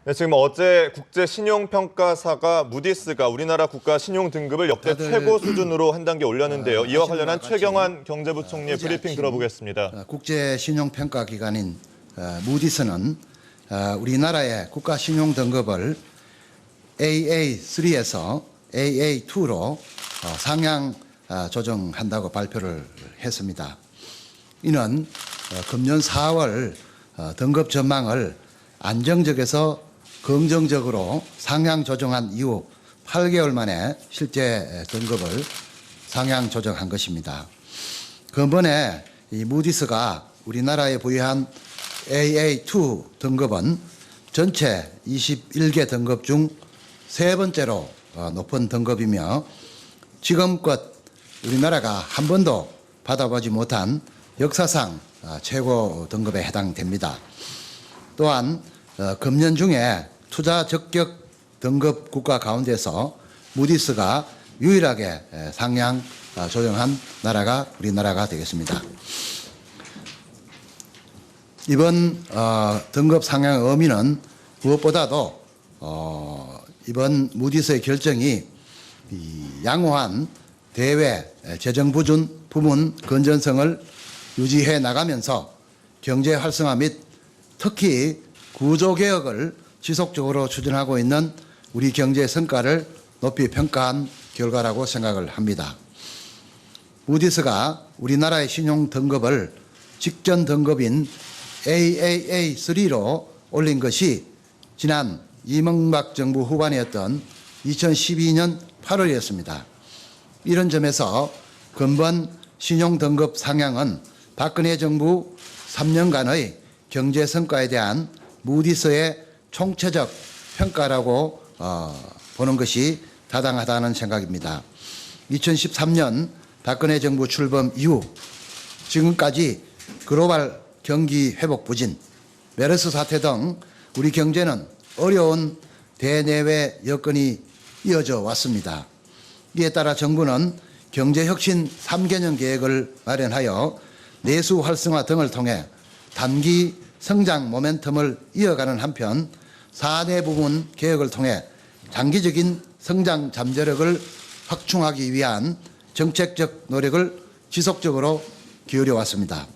네, 지금 어제 국제신용평가사가 무디스가 우리나라 국가 신용 등급을 역대 최고 수준으로 한 단계 올렸는데요. 이와 관련한 최경환 경제부총리의 브리핑 들어보겠습니다. 국제신용평가기관인 무디스는 우리나라의 국가 신용 등급을 AA3에서 AA2로 상향 조정한다고 발표를 했습니다. 이는 금년 4월 등급 전망을 안정적에서 긍정적으로 상향 조정한 이후 8개월 만에 실제 등급을 상향 조정한 것입니다. 근본에 이 무디스가 우리나라에 부여한 AA2 등급은 전체 21개 등급 중 세 번째로 높은 등급이며 지금껏 우리나라가 한 번도 받아보지 못한 역사상 최고 등급에 해당됩니다. 또한 금년 중에 투자 적격 등급 국가 가운데서 무디스가 유일하게 상향 조정한 나라가 우리나라가 되겠습니다. 이번 등급 상향 의미는 무엇보다도 이번 무디스의 결정이 양호한 대외 재정 부문 건전성을 유지해 나가면서 경제 활성화 및 특히 구조개혁을 지속적으로 추진하고 있는 우리 경제 성과를 높이 평가한 결과라고 생각을 합니다. 무디스가 우리나라의 신용 등급을 직전 등급인 AAA3로 올린 것이 지난 이명박 정부 후반이었던 2012년 8월이었습니다. 이런 점에서 근본 신용 등급 상향은 박근혜 정부 3년간의 경제 성과에 대한 무디스의 총체적 평가라고 보는 것이 타당하다는 생각입니다. 2013년 박근혜 정부 출범 이후 지금까지 글로벌 경기 회복 부진, 메르스 사태 등 우리 경제는 어려운 대내외 여건이 이어져 왔습니다. 이에 따라 정부는 경제혁신 3개년 계획을 마련하여 내수 활성화 등을 통해 단기 성장 모멘텀을 이어가는 한편 4대 부문 개혁을 통해 장기적인 성장 잠재력을 확충하기 위한 정책적 노력을 지속적으로 기울여 왔습니다.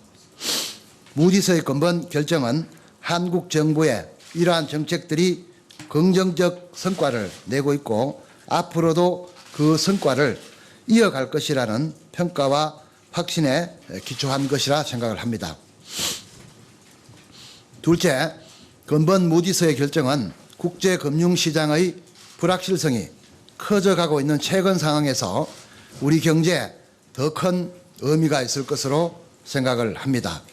무디스의 근본 결정은 한국 정부의 이러한 정책들이 긍정적 성과를 내고 있고 앞으로도 그 성과를 이어갈 것이라는 평가와 확신에 기초한 것이라 생각을 합니다. 둘째, 근본 무디스의 결정은 국제금융시장의 불확실성이 커져가고 있는 최근 상황에서 우리 경제에 더 큰 의미가 있을 것으로 생각을 합니다.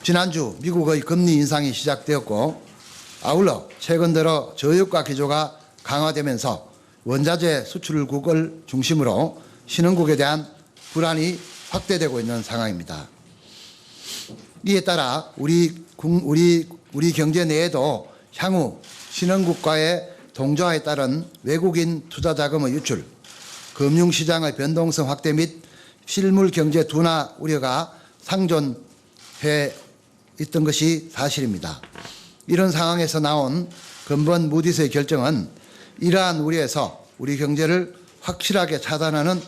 지난주 미국의 금리 인상이 시작되었고 아울러 최근 들어 저유가 기조가 강화되면서 원자재 수출국을 중심으로 신흥국에 대한 불안이 확대되고 있는 상황입니다. 이에 따라 우리 경제 내에도 향후 신흥국과의 동조화에 따른 외국인 투자 자금의 유출, 금융시장의 변동성 확대 및 실물 경제 둔화 우려가 상존해 있던 것이 사실입니다. 이런 상황에서 나온 근본 무디스의 결정은 이러한 우려에서 우리 경제를 확실하게 차단하는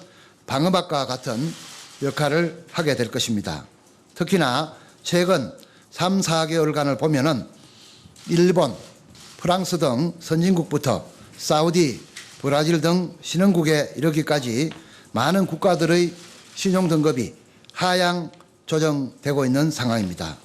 방어막과 같은 역할을 하게 될 것입니다. 특히나 최근 3, 4개월간을 보면은 일본, 프랑스 등 선진국부터 사우디, 브라질 등 신흥국에 이르기까지 많은 국가들의 신용 등급이 하향 조정되고 있는 상황입니다.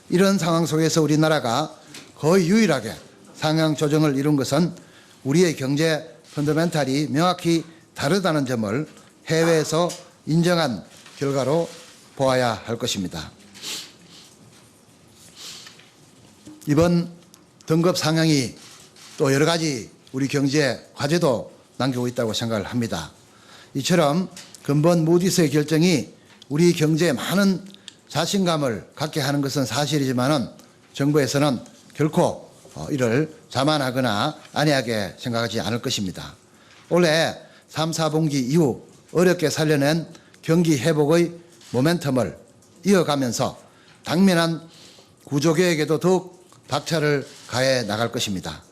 이런 상황 속에서 우리나라가 거의 유일하게 상향 조정을 이룬 것은 우리의 경제 펀더멘탈이 명확히 다르다는 점을 해외에서 인정한 결과로 보아야 할 것입니다. 이번 등급 상향이 또 여러 가지 우리 경제에 과제도 남기고 있다고 생각을 합니다. 이처럼 근본 무디스의 결정이 우리 경제에 많은 자신감을 갖게 하는 것은 사실이지만은 정부에서는 결코 이를 자만하거나 안이하게 생각하지 않을 것입니다. 올해 3, 4분기 이후 어렵게 살려낸 경기 회복의 모멘텀을 이어가면서 당면한 구조개혁에도 더욱 박차를 가해 나갈 것입니다.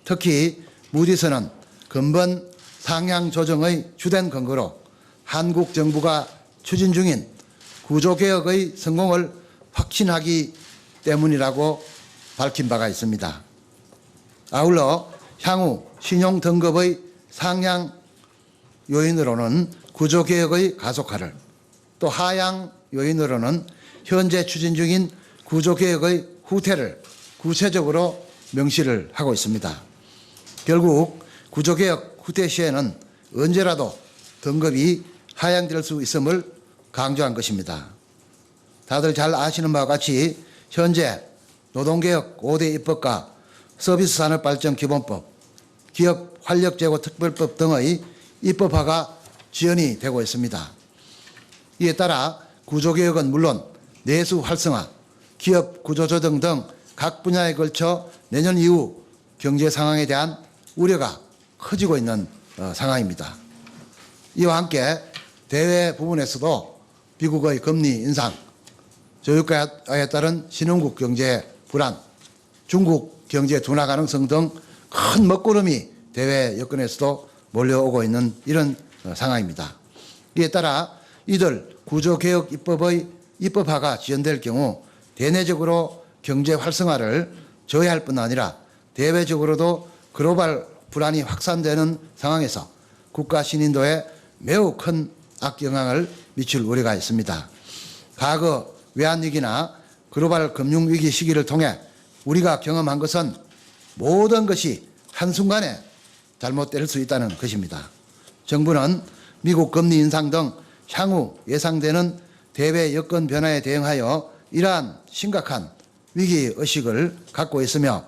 특히 무디스는 근본 상향 조정의 주된 근거로 한국 정부가 추진 중인 구조개혁의 성공을 확신하기 때문이라고 밝힌 바가 있습니다. 아울러 향후 신용 등급의 상향 요인으로는 구조개혁의 가속화를, 또 하향 요인으로는 현재 추진 중인 구조개혁의 후퇴를 구체적으로 명시를 하고 있습니다. 결국 구조개혁 후퇴 시에는 언제라도 등급이 하향될 수 있음을 강조한 것입니다. 다들 잘 아시는 바와 같이 현재 노동개혁 5대 입법과 서비스산업발전기본법, 기업 활력제고 특별법 등의 입법화가 지연이 되고 있습니다. 이에 따라 구조개혁은 물론 내수 활성화, 기업 구조조정 등 각 분야에 걸쳐 내년 이후 경제 상황에 대한 우려가 커지고 있는 상황입니다. 이와 함께 대외 부분에서도 미국의 금리 인상, 저유가에 따른 신흥국 경제 불안, 중국 경제 둔화 가능성 등 큰 먹구름이 대외 여건에서도 몰려오고 있는 이런 상황입니다. 이에 따라 이들 구조개혁 입법의 입법화가 지연될 경우 대내적으로 경제 활성화를 저해할 뿐 아니라 대외적으로도 글로벌 불안이 확산되는 상황에서 국가 신인도에 매우 큰 악영향을 미칠 우려가 있습니다. 과거 외환위기나 글로벌 금융위기 시기를 통해 우리가 경험한 것은 모든 것이 한순간에 잘못될 수 있다는 것입니다. 정부는 미국 금리 인상 등 향후 예상되는 대외 여건 변화에 대응하여 이러한 심각한 위기의식을 갖고 있으며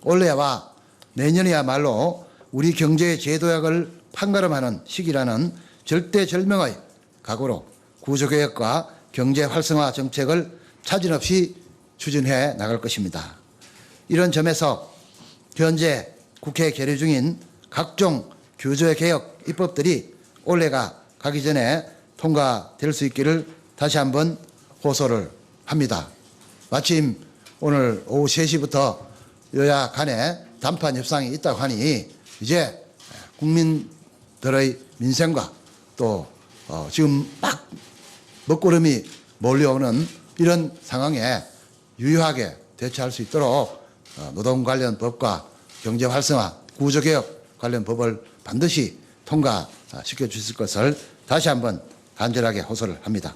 올해와 내년이야말로 우리 경제의 제도약을 판가름하는 시기라는 절대절명의 각오로 구조개혁과 경제 활성화 정책을 차질 없이 추진해 나갈 것입니다. 이런 점에서 현재 국회에 계류 중인 각종 규제개혁 입법들이 올해가 가기 전에 통과될 수 있기를 다시 한번 호소를 합니다. 마침 오늘 오후 3시부터 여야 간에 단판 협상이 있다고 하니 이제 국민들의 민생과 또 지금 막 먹구름이 몰려오는 이런 상황에 유효하게 대처할 수 있도록 노동 관련 법과 경제 활성화, 구조개혁 관련 법을 반드시 통과시켜 주실 것을 다시 한번 간절하게 호소를 합니다.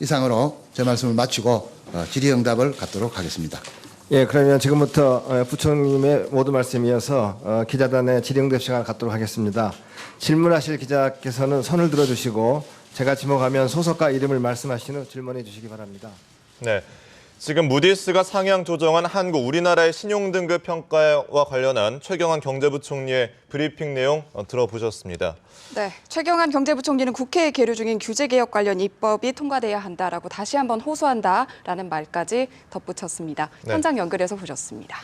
이상으로 제 말씀을 마치고 질의응답을 갖도록 하겠습니다. 예, 그러면 지금부터 부총님의 모든 말씀에 이어서 기자단의 질의응답 시간을 갖도록 하겠습니다. 질문하실 기자께서는 손을 들어주시고 제가 지목하면 소속과 이름을 말씀하신 후 질문해 주시기 바랍니다. 네. 지금 무디스가 상향 조정한 한국, 우리나라의 신용등급 평가와 관련한 최경환 경제부총리의 브리핑 내용 들어보셨습니다. 네, 최경환 경제부총리는 국회에 계류 중인 규제개혁 관련 입법이 통과돼야 한다라고 다시 한번 호소한다라는 말까지 덧붙였습니다. 네. 현장 연결해서 보셨습니다.